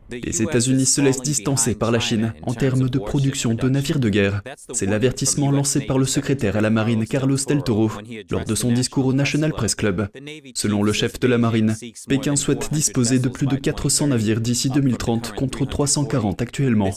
Les États-Unis se laissent distancer par la Chine en termes de production de navires de guerre. C'est l'avertissement lancé par le secrétaire à la marine Carlos Del Toro lors de son discours au National Press Club. Selon le chef de la marine, Pékin souhaite disposer de plus de 400 navires d'ici 2030 contre 340 actuellement.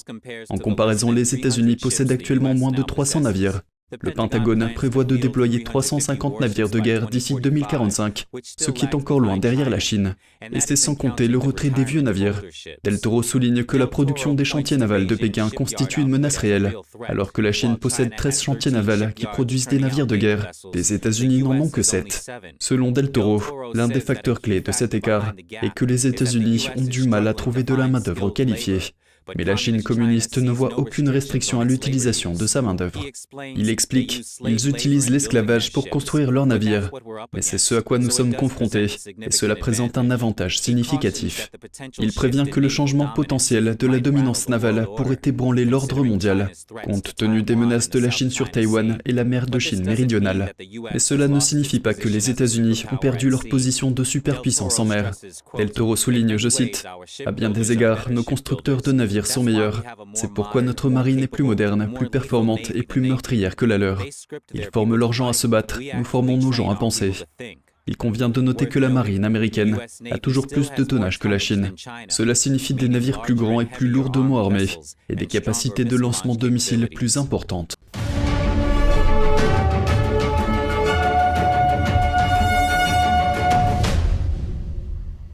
En comparaison, les États-Unis possèdent actuellement moins de 300 navires. Le Pentagone prévoit de déployer 350 navires de guerre d'ici 2045, ce qui est encore loin derrière la Chine. Et c'est sans compter le retrait des vieux navires. Del Toro souligne que la production des chantiers navals de Pékin constitue une menace réelle. Alors que la Chine possède 13 chantiers navals qui produisent des navires de guerre, les États-Unis n'en ont que 7. Selon Del Toro, l'un des facteurs clés de cet écart est que les États-Unis ont du mal à trouver de la main-d'œuvre qualifiée. Mais la Chine communiste ne voit aucune restriction à l'utilisation de sa main-d'œuvre. Il explique, ils utilisent l'esclavage pour construire leurs navires, mais c'est ce à quoi nous sommes confrontés, et cela présente un avantage significatif. Il prévient que le changement potentiel de la dominance navale pourrait ébranler l'ordre mondial, compte tenu des menaces de la Chine sur Taïwan et la mer de Chine méridionale. Mais cela ne signifie pas que les États-Unis ont perdu leur position de superpuissance en mer. Del Toro souligne, je cite, « À bien des égards, nos constructeurs de navires sont meilleurs. C'est pourquoi notre marine est plus moderne, plus performante et plus meurtrière que la leur. Ils forment leurs gens à se battre, nous formons nos gens à penser. » Il convient de noter que la marine américaine a toujours plus de tonnage que la Chine. Cela signifie des navires plus grands et plus lourdement armés, et des capacités de lancement de missiles plus importantes.